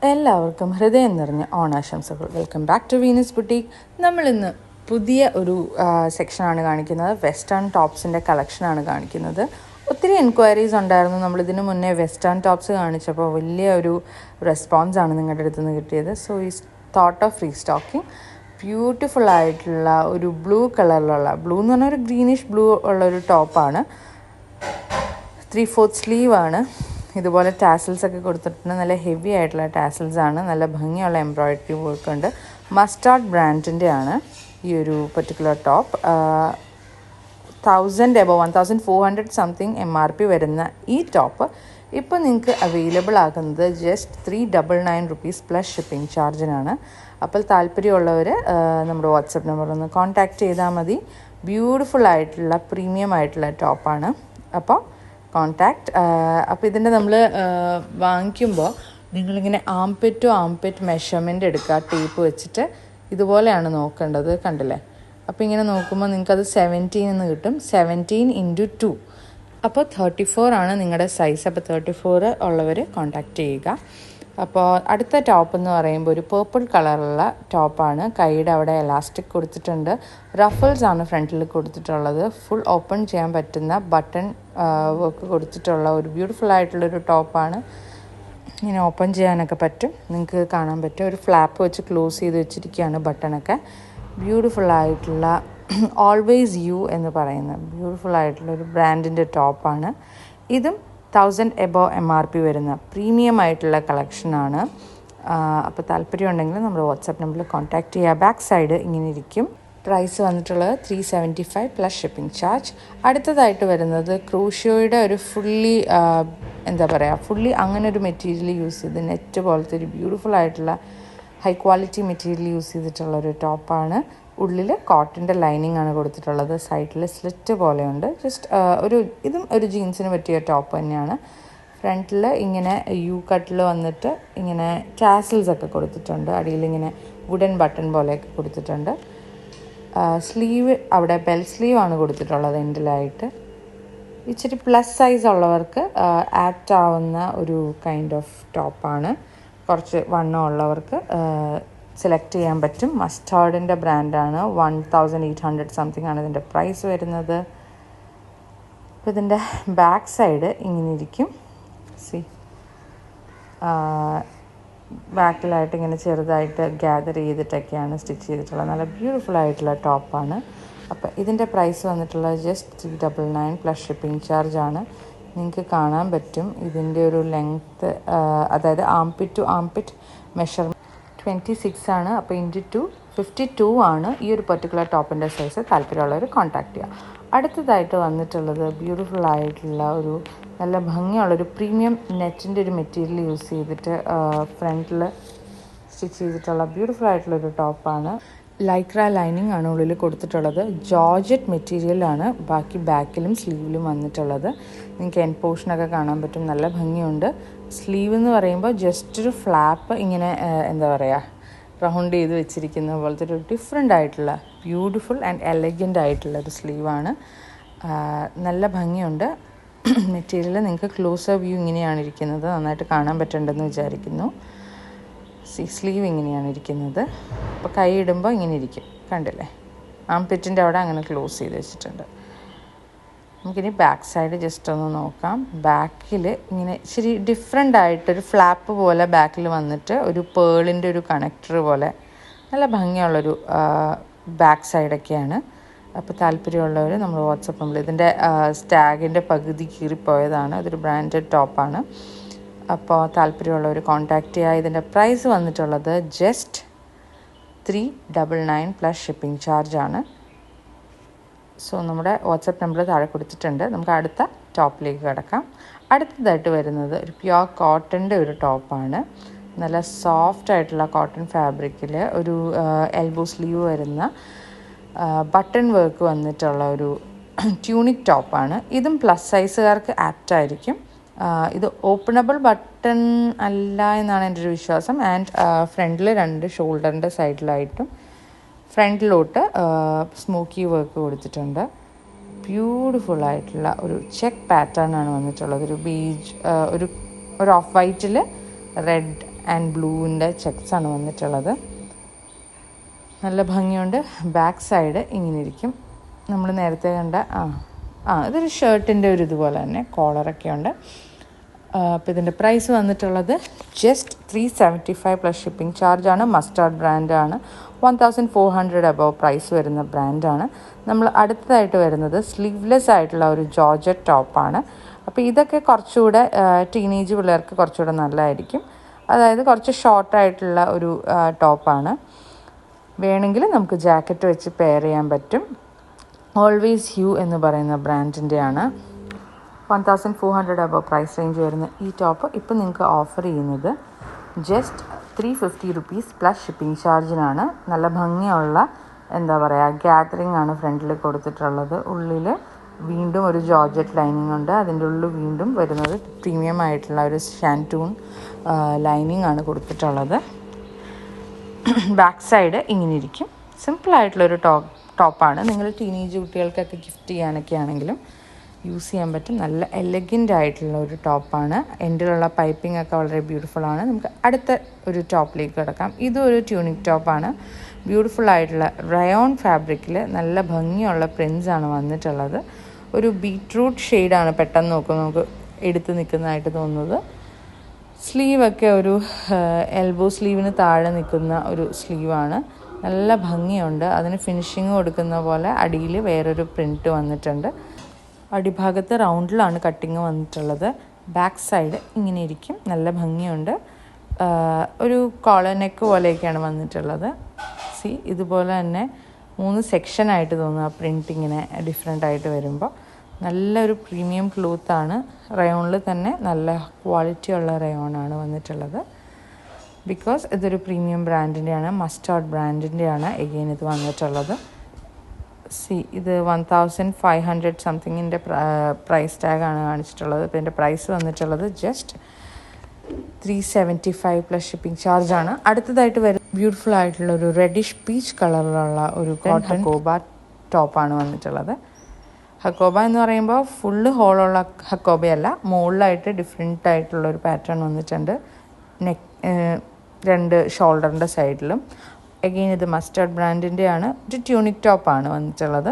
എല്ലാവർക്കും ഹൃദയം നിറഞ്ഞ ഓണാശംസകൾ. Welcome back to Venus boutique. നമ്മളിന്ന് പുതിയ ഒരു സെക്ഷനാണ് കാണിക്കുന്നത്. വെസ്റ്റേൺ ടോപ്സിൻ്റെ കളക്ഷനാണ് കാണിക്കുന്നത്. ഒത്തിരി എൻക്വയറീസ് ഉണ്ടായിരുന്നു. നമ്മളിതിന് മുന്നേ വെസ്റ്റേൺ ടോപ്സ് കാണിച്ചപ്പോൾ വലിയ ഒരു റെസ്പോൺസാണ് നിങ്ങളുടെ അടുത്ത് നിന്ന് കിട്ടിയത്. സോ ഈ തോട്ട് ഓഫ് റീസ്റ്റോക്കിംഗ് ബ്യൂട്ടിഫുൾ ആയിട്ടുള്ള ഒരു ബ്ലൂ കളറിലുള്ള, ബ്ലൂ എന്ന് പറഞ്ഞാൽ ഒരു ഗ്രീനിഷ് ബ്ലൂ ഉള്ളൊരു ടോപ്പാണ്. 3/4 സ്ലീവാണ്. ഇതുപോലെ ടാസിൽസ് ഒക്കെ കൊടുത്തിട്ടുണ്ട്. നല്ല ഹെവി ആയിട്ടുള്ള ടാസിൽസാണ്. നല്ല ഭംഗിയുള്ള എംബ്രോയിഡറി വർക്ക് ഉണ്ട്. മസ്റ്റാർഡ് ബ്രാൻഡിൻ്റെ ആണ് ഈ ഒരു പെർട്ടിക്കുലർ ടോപ്പ്. 1400 സംതിങ് MRP വരുന്ന ഈ ടോപ്പ് ഇപ്പോൾ നിങ്ങൾക്ക് അവൈലബിൾ ആകുന്നത് ജസ്റ്റ് 399 റുപ്പീസ് പ്ലസ് ഷിപ്പിംഗ് ചാർജിനാണ്. അപ്പോൾ താല്പര്യമുള്ളവർ നമ്മുടെ വാട്സപ്പ് നമ്പറൊന്ന് കോൺടാക്റ്റ് ചെയ്താൽ മതി. ബ്യൂട്ടിഫുൾ ആയിട്ടുള്ള പ്രീമിയം ആയിട്ടുള്ള ടോപ്പാണ്. അപ്പോൾ കോൺടാക്റ്റ്. അപ്പോൾ ഇതിൻ്റെ നമ്മൾ വാങ്ങിക്കുമ്പോൾ നിങ്ങളിങ്ങനെ ആംപെറ്റ് ടു ആംപെറ്റ് മെഷർമെൻ്റ് എടുക്കുക. ടേപ്പ് വെച്ചിട്ട് ഇതുപോലെയാണ് നോക്കേണ്ടത്. കണ്ടില്ലേ? അപ്പോൾ ഇങ്ങനെ നോക്കുമ്പോൾ നിങ്ങൾക്കത് 17 എന്ന് കിട്ടും. 17x2. അപ്പോൾ 34 ആണ് നിങ്ങളുടെ സൈസ്. അപ്പോൾ 34 ഉള്ളവർ കോൺടാക്റ്റ് ചെയ്യുക. അപ്പോൾ അടുത്ത ടോപ്പ് എന്ന് പറയുമ്പോൾ ഒരു പേർപ്പിൾ കളറുള്ള ടോപ്പാണ്. കൈയുടെ അവിടെ എലാസ്റ്റിക് കൊടുത്തിട്ടുണ്ട്. റഫിൾസ് ആണ് ഫ്രണ്ടിൽ കൊടുത്തിട്ടുള്ളത്. ഫുൾ ഓപ്പൺ ചെയ്യാൻ പറ്റുന്ന ബട്ടൺ വർക്ക് കൊടുത്തിട്ടുള്ള ഒരു ബ്യൂട്ടിഫുൾ ആയിട്ടുള്ളൊരു ടോപ്പാണ്. ഇങ്ങനെ ഓപ്പൺ ചെയ്യാനൊക്കെ പറ്റും. നിങ്ങൾക്ക് കാണാൻ പറ്റും. ഒരു ഫ്ലാപ്പ് വെച്ച് ക്ലോസ് ചെയ്ത് വെച്ചിരിക്കുകയാണ് ബട്ടണൊക്കെ. ബ്യൂട്ടിഫുൾ ആയിട്ടുള്ള ഓൾവേസ് യു എന്ന് പറയുന്ന ബ്യൂട്ടിഫുൾ ആയിട്ടുള്ളൊരു ബ്രാൻഡിൻ്റെ ടോപ്പാണ്. ഇതും 1000 എബോ MRP വരുന്ന പ്രീമിയം ആയിട്ടുള്ള കളക്ഷനാണ്. അപ്പോൾ താല്പര്യം ഉണ്ടെങ്കിൽ നമ്മുടെ വാട്സാപ്പ് നമ്പറിൽ കോൺടാക്റ്റ് ചെയ്യുക. ബാക്ക് സൈഡ് ഇങ്ങനെ ഇരിക്കും. പ്രൈസ് വന്നിട്ടുള്ളത് 375 പ്ലസ് ഷിപ്പിംഗ് ചാർജ്. അടുത്തതായിട്ട് വരുന്നത് ക്രൂഷ്യോയുടെ ഒരു ഫുള്ളി ഫുള്ളി അങ്ങനെ ഒരു മെറ്റീരിയൽ യൂസ് ചെയ്ത് നെറ്റ് പോലത്തെ ഒരു ബ്യൂട്ടിഫുൾ ആയിട്ടുള്ള ഹൈ ക്വാളിറ്റി മെറ്റീരിയൽ യൂസ് ചെയ്തിട്ടുള്ളൊരു ടോപ്പാണ്. ഉള്ളിൽ കോട്ടൻ്റെ ലൈനിങ് ആണ് കൊടുത്തിട്ടുള്ളത്. സൈഡിൽ സ്ലിറ്റ് പോലെയുണ്ട്. ഇതും ഒരു ജീൻസിന് പറ്റിയ ടോപ്പ് തന്നെയാണ്. ഫ്രണ്ടിൽ ഇങ്ങനെ യു കട്ടിൽ വന്നിട്ട് ഇങ്ങനെ ടാസിൽസ് ഒക്കെ കൊടുത്തിട്ടുണ്ട്. അടിയിൽ ഇങ്ങനെ വുഡൻ ബട്ടൺ പോലെയൊക്കെ കൊടുത്തിട്ടുണ്ട്. സ്ലീവ് അവിടെ ബെൽ സ്ലീവാണ് കൊടുത്തിട്ടുള്ളത് എൻഡിലായിട്ട്. ഇച്ചിരി പ്ലസ് സൈസ് ഉള്ളവർക്ക് ആപ്റ്റ് ആവുന്ന ഒരു കൈൻഡ് ഓഫ് ടോപ്പാണ്. കുറച്ച് വണ്ണം ഉള്ളവർക്ക് സെലക്ട് ചെയ്യാൻ പറ്റും. മസ്റ്റാർഡിൻ്റെ ബ്രാൻഡാണ്. 1800 സംതിങ് ആണ് ഇതിൻ്റെ പ്രൈസ് വരുന്നത്. അപ്പോൾ ഇതിൻ്റെ ബാക്ക് സൈഡ് ഇങ്ങനെ ഇരിക്കും. ബാക്കിലായിട്ട് ഇങ്ങനെ ചെറുതായിട്ട് ഗ്യാദർ ചെയ്തിട്ടൊക്കെയാണ് സ്റ്റിച്ച് ചെയ്തിട്ടുള്ളത്. നല്ല ബ്യൂട്ടിഫുൾ ആയിട്ടുള്ള ടോപ്പാണ്. അപ്പോൾ ഇതിൻ്റെ പ്രൈസ് വന്നിട്ടുള്ളത് ജസ്റ്റ് 399 പ്ലസ് ഷിപ്പിംഗ് ചാർജാണ്. നിങ്ങൾക്ക് കാണാൻ പറ്റും ഇതിൻ്റെ ഒരു ലെങ്ത്ത്, അതായത് ആംപിറ്റ് ടു ആംപിറ്റ് മെഷർമെൻറ്റ് 26 ആണ്. അപ്പോൾ × 52 ആണ് ഈ ഒരു പെർട്ടിക്കുലർ ടോപ്പിൻ്റെ സൈസ്. താല്പര്യമുള്ളവർ കോൺടാക്റ്റ് ചെയ്യുക. അടുത്തതായിട്ട് വന്നിട്ടുള്ളത് ബ്യൂട്ടിഫുൾ ആയിട്ടുള്ള ഒരു നല്ല ഭംഗിയുള്ളൊരു പ്രീമിയം നെറ്റിൻ്റെ ഒരു മെറ്റീരിയൽ യൂസ് ചെയ്തിട്ട് ഫ്രണ്ടിൽ സ്റ്റിച്ച് ചെയ്തിട്ടുള്ള ബ്യൂട്ടിഫുൾ ആയിട്ടുള്ളൊരു ടോപ്പാണ്. ലൈക്ര ലൈനിങ് ആണ് ഉള്ളിൽ കൊടുത്തിട്ടുള്ളത്. ജോർജറ്റ് മെറ്റീരിയലാണ് ബാക്കി ബാക്കിലും സ്ലീവിലും വന്നിട്ടുള്ളത്. നിങ്ങൾക്ക് എൻ പോർഷനൊക്കെ കാണാൻ പറ്റും. നല്ല ഭംഗിയുണ്ട്. സ്ലീവ് എന്ന് പറയുമ്പോൾ ജസ്റ്റ് ഒരു ഫ്ലാപ്പ് ഇങ്ങനെ റൗണ്ട് ചെയ്ത് വെച്ചിരിക്കുന്ന പോലത്തെ ഒരു ഡിഫറെൻ്റ് ആയിട്ടുള്ള ബ്യൂട്ടിഫുൾ ആൻഡ് എലഗൻ്റ് ആയിട്ടുള്ളൊരു സ്ലീവാണ്. നല്ല ഭംഗിയുണ്ട്. മെറ്റീരിയൽ നിങ്ങൾക്ക് ക്ലോസർ വ്യൂ ഇങ്ങനെയാണ് ഇരിക്കുന്നത്. നന്നായിട്ട് കാണാൻ പറ്റുന്നുണ്ടെന്ന് വിചാരിക്കുന്നു. സ്ലീവ് ഇങ്ങനെയാണ് ഇരിക്കുന്നത്. അപ്പോൾ കൈ ഇടുമ്പോൾ ഇങ്ങനെ ഇരിക്കും. കണ്ടില്ലേ? ആംപിറ്റിൻ്റെ അവിടെ അങ്ങനെ ക്ലോസ് ചെയ്ത് വെച്ചിട്ടുണ്ട്. നമുക്കിനി ബാക്ക് സൈഡ് ജസ്റ്റ് ഒന്ന് നോക്കാം. ബാക്കിൽ ഇങ്ങനെ ഇച്ചിരി ഡിഫറെൻ്റ് ആയിട്ടൊരു ഫ്ലാപ്പ് പോലെ ബാക്കിൽ വന്നിട്ട് ഒരു പേളിൻ്റെ ഒരു കണക്ടർ പോലെ നല്ല ഭംഗിയുള്ളൊരു ബാക്ക് സൈഡൊക്കെയാണ്. അപ്പോൾ താല്പര്യമുള്ളവർ നമ്മൾ വാട്സപ്പ് നമ്പർ, ഇതിൻ്റെ സ്റ്റാഗിൻ്റെ പകുതി കീറിപ്പോയതാണ്. ഇതൊരു ബ്രാൻഡഡ് ടോപ്പാണ്. അപ്പോൾ താല്പര്യമുള്ളവർ കോൺടാക്റ്റ് ചെയ്യുക. ഇതിൻ്റെ പ്രൈസ് വന്നിട്ടുള്ളത് ജസ്റ്റ് 399 പ്ലസ് ഷിപ്പിംഗ് ചാർജാണ്. സോ നമ്മുടെ വാട്സപ്പ് നമ്പർ താഴെ കൊടുത്തിട്ടുണ്ട്. നമുക്ക് അടുത്ത ടോപ്പിലേക്ക് കിടക്കാം. അടുത്തതായിട്ട് വരുന്നത് ഒരു പ്യുവർ കോട്ടൻ്റെ ഒരു ടോപ്പാണ്. നല്ല സോഫ്റ്റ് ആയിട്ടുള്ള കോട്ടൺ ഫാബ്രിക്കിൽ ഒരു എൽബോ സ്ലീവ് വരുന്ന ബട്ടൺ വർക്ക് വന്നിട്ടുള്ള ഒരു ട്യൂണിക് ടോപ്പാണ്. ഇതും പ്ലസ് സൈസുകാർക്ക് ആപ്റ്റായിരിക്കും. ഇത് ഓപ്പണബിൾ ബട്ടൺ അല്ല എന്നാണ് എൻ്റെ ഒരു വിശ്വാസം. ആൻഡ് ഫ്രണ്ടിൽ 2 ഷോൾഡറിൻ്റെ സൈഡിലായിട്ടും ഫ്രണ്ടിലോട്ട് സ്മോക്കി വർക്ക് കൊടുത്തിട്ടുണ്ട്. ബ്യൂട്ടിഫുൾ ആയിട്ടുള്ള ഒരു ചെക്ക് പാറ്റേൺ ആണ് വന്നിട്ടുള്ളത്. ഒരു ബീജ് ഒരു ഓഫ് വൈറ്റിൽ റെഡ് ആൻഡ് ബ്ലൂവിൻ്റെ ചെക്സാണ് വന്നിട്ടുള്ളത്. നല്ല ഭംഗിയുണ്ട്. ബാക്ക് സൈഡ് ഇങ്ങനെ ഇരിക്കും. നമ്മൾ നേരത്തെ കണ്ട ഇതൊരു ഷർട്ടിൻ്റെ ഒരു ഇതുപോലെ തന്നെ കോളറൊക്കെ ഉണ്ട്. അപ്പോൾ ഇതിൻ്റെ പ്രൈസ് വന്നിട്ടുള്ളത് ജസ്റ്റ് 375 പ്ലസ് ഷിപ്പിംഗ് ചാർജാണ്. മസ്റ്റാർഡ് ബ്രാൻഡാണ്. 1400 അബവ് പ്രൈസ് വരുന്ന ബ്രാൻഡാണ്. നമ്മൾ അടുത്തതായിട്ട് വരുന്നത് സ്ലീവ്ലെസ് ആയിട്ടുള്ള ഒരു ജോർജറ്റ് ടോപ്പാണ്. അപ്പോൾ ഇതൊക്കെ കുറച്ചുകൂടെ ടീനേജ് പിള്ളേർക്ക് കുറച്ചുകൂടെ നല്ലതായിരിക്കും. അതായത് കുറച്ച് ഷോർട്ടായിട്ടുള്ള ഒരു ടോപ്പാണ്. വേണമെങ്കിൽ നമുക്ക് ജാക്കറ്റ് വെച്ച് പെയർ ചെയ്യാൻ പറ്റും. ഓൾവേസ് ഹ്യൂ എന്ന് പറയുന്ന ബ്രാൻഡിൻ്റെയാണ്. 1400 അബവ് പ്രൈസ് റേഞ്ച് വരുന്ന ഈ ടോപ്പ് ഇപ്പോൾ നിങ്ങൾക്ക് ഓഫർ ചെയ്യുന്നത് ജസ്റ്റ് 350 റുപ്പീസ് പ്ലസ് ഷിപ്പിംഗ് ചാർജിനാണ്. നല്ല ഭംഗിയുള്ള ഗ്യാതറിംഗ് ആണ് ഫ്രണ്ടിൽ കൊടുത്തിട്ടുള്ളത്. ഉള്ളിൽ വീണ്ടും ഒരു ജോർജറ്റ് ലൈനിങ് ഉണ്ട്. അതിൻ്റെ ഉള്ളിൽ വീണ്ടും വരുന്നത് പ്രീമിയം ആയിട്ടുള്ള ഒരു ഷാൻറ്റൂൺ ലൈനിങ് ആണ് കൊടുത്തിട്ടുള്ളത്. ബാക്ക് സൈഡ് ഇങ്ങനെ ഇരിക്കും. സിമ്പിളായിട്ടുള്ളൊരു ടോപ്പാണ്. നിങ്ങൾ ടീനേജ് കുട്ടികൾക്കൊക്കെ ഗിഫ്റ്റ് ചെയ്യാനൊക്കെ ആണെങ്കിലും യൂസ് ചെയ്യാൻ പറ്റും. നല്ല എലഗൻ്റ് ആയിട്ടുള്ള ഒരു ടോപ്പാണ്. എൻഡിലുള്ള പൈപ്പിംഗ് ഒക്കെ വളരെ ബ്യൂട്ടിഫുൾ ആണ്. നമുക്ക് അടുത്ത ഒരു ടോപ്പിലേക്ക് കിടക്കാം. ഇതും ഒരു ട്യൂണിക് ടോപ്പാണ്. ബ്യൂട്ടിഫുൾ ആയിട്ടുള്ള റയോൺ ഫാബ്രിക്കിൽ നല്ല ഭംഗിയുള്ള പ്രിൻസാണ് വന്നിട്ടുള്ളത്. ഒരു ബീട്രൂട്ട് ഷെയ്ഡാണ് പെട്ടെന്ന് നോക്കുമ്പോൾ നമുക്ക് എടുത്ത് നിൽക്കുന്നതായിട്ട് തോന്നുന്നത്. സ്ലീവൊക്കെ ഒരു എൽബോ സ്ലീവിന് താഴെ നിൽക്കുന്ന ഒരു സ്ലീവാണ്. നല്ല ഭംഗിയുണ്ട്. അതിന് ഫിനിഷിങ് കൊടുക്കുന്ന പോലെ അടിയിൽ വേറൊരു പ്രിൻറ്റ് വന്നിട്ടുണ്ട്. അടിഭാഗത്ത് റൗണ്ടിലാണ് കട്ടിങ് വന്നിട്ടുള്ളത്. ബാക്ക് സൈഡ് ഇങ്ങനെ ഇരിക്കും. നല്ല ഭംഗിയുണ്ട്. ഒരു കോളർ നെക്ക് പോലെയൊക്കെയാണ് വന്നിട്ടുള്ളത്. ഇതുപോലെ തന്നെ 3 സെക്ഷനായിട്ട് തോന്നുന്നു ആ പ്രിൻ്റ് ഇങ്ങനെ ഡിഫറെൻ്റ് ആയിട്ട് വരുമ്പോൾ. നല്ലൊരു പ്രീമിയം ക്ലോത്താണ്. റയോണിൽ തന്നെ നല്ല ക്വാളിറ്റി ഉള്ള റയോണാണ് വന്നിട്ടുള്ളത്. ബിക്കോസ് ഇതൊരു പ്രീമിയം ബ്രാൻഡിൻ്റെയാണ്. മസ്റ്റാർഡ് ബ്രാൻഡിൻ്റെയാണ് എഗെയിൻ ഇത് വന്നിട്ടുള്ളത്. ഇത് 1500 സംതിങ്ങിൻ്റെ പ്രൈസ് ടാഗാണ് കാണിച്ചിട്ടുള്ളത്. ഇപ്പോൾ ഇതിൻ്റെ പ്രൈസ് വന്നിട്ടുള്ളത് ജസ്റ്റ് 375 പ്ലസ് ഷിപ്പിംഗ് ചാർജാണ്. അടുത്തതായിട്ട് വരുന്ന ബ്യൂട്ടിഫുൾ ആയിട്ടുള്ള ഒരു റെഡിഷ് പീച്ച് കളറിലുള്ള ഒരു കോട്ടൺ ഹക്കോബ ടോപ്പാണ് വന്നിട്ടുള്ളത്. ഹക്കോബ എന്ന് പറയുമ്പോൾ ഫുള്ള് ഹോളുള്ള ഹക്കോബയല്ല, മുകളിലായിട്ട് ഡിഫറെൻ്റ് ആയിട്ടുള്ളൊരു പാറ്റേൺ വന്നിട്ടുണ്ട്. രണ്ട് ഷോൾഡറിൻ്റെ സൈഡിലും. അഗെയിൻ ഇത് മസ്റ്റാർഡ് ബ്രാൻഡിൻ്റെയാണ്. ഒരു ട്യൂണിക് ടോപ്പാണ് വന്നിട്ടുള്ളത്.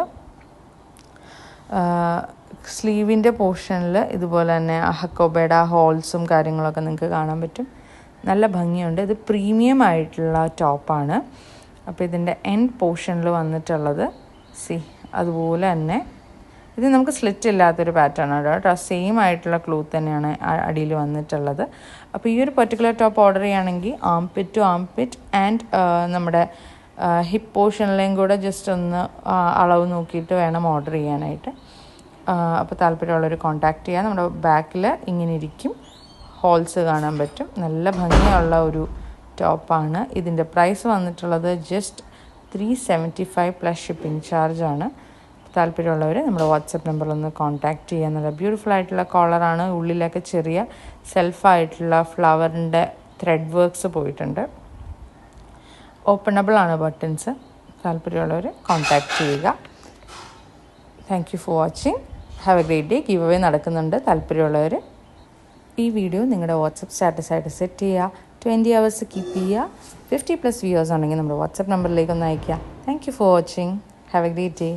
സ്ലീവിൻ്റെ പോർഷനിൽ ഇതുപോലെ തന്നെ ഹക്കോബയുടെ ഹോൾസും കാര്യങ്ങളൊക്കെ നിങ്ങൾക്ക് കാണാൻ പറ്റും. നല്ല ഭംഗിയുണ്ട്. ഇത് പ്രീമിയം ആയിട്ടുള്ള ടോപ്പാണ്. അപ്പോൾ ഇതിൻ്റെ എൻഡ് പോർഷനിൽ വന്നിട്ടുള്ളത് അതുപോലെ തന്നെ ഇത് നമുക്ക് സ്ലിറ്റ് ഇല്ലാത്തൊരു പാറ്റേൺ ആണ് കേട്ടോ. സെയിം ആയിട്ടുള്ള ക്ലോത്ത് തന്നെയാണ് അടിയിൽ വന്നിട്ടുള്ളത്. അപ്പോൾ ഈ ഒരു പെർട്ടിക്കുലർ ടോപ്പ് ഓർഡർ ചെയ്യുകയാണെങ്കിൽ ആംപിറ്റ് ടു ആംപിറ്റ് ആൻഡ് നമ്മുടെ ഹിപ്പ് പോർഷനിലേയും കൂടെ ജസ്റ്റ് ഒന്ന് അളവ് നോക്കിയിട്ട് വേണം ഓർഡർ ചെയ്യാനായിട്ട്. അപ്പോൾ താല്പര്യമുള്ളവർ കോൺടാക്റ്റ് ചെയ്യാം. നമ്മുടെ ബാക്കിൽ ഇങ്ങനെ ഇരിക്കും. ഹോൾസ് കാണാൻ പറ്റും. നല്ല ഭംഗിയുള്ള ഒരു ടോപ്പാണ്. ഇതിൻ്റെ പ്രൈസ് വന്നിട്ടുള്ളത് ജസ്റ്റ് 375 പ്ലസ് ഷിപ്പിംഗ് ചാർജാണ്. താല്പര്യമുള്ളവർ നമ്മുടെ വാട്സപ്പ് നമ്പറിലൊന്ന് കോൺടാക്റ്റ് ചെയ്യുക. നല്ല ബ്യൂട്ടിഫുൾ ആയിട്ടുള്ള കോളറാണ്. ഉള്ളിലൊക്കെ ചെറിയ സെൽഫായിട്ടുള്ള ഫ്ലവറിൻ്റെ ത്രെഡ് വർക്ക്സ് പോയിട്ടുണ്ട്. ഓപ്പണബിളാണ് ബട്ടൺസ്. താല്പര്യമുള്ളവർ കോൺടാക്റ്റ് ചെയ്യുക. Thank you for watching. Have A great day. Give away നടക്കുന്നുണ്ട്. താല്പര്യമുള്ളവർ ഈ വീഡിയോ നിങ്ങളുടെ വാട്സപ്പ് സ്റ്റാറ്റസായിട്ട് സെറ്റ് ചെയ്യുക. 20 hours കീപ്പ് ചെയ്യുക. 50+ വ്യൂവേഴ്സ് ആണെങ്കിൽ നമ്മുടെ വാട്സപ്പ് നമ്പറിലേക്ക് ഒന്ന് അയയ്ക്കുക. Thank you for watching. Have A great day.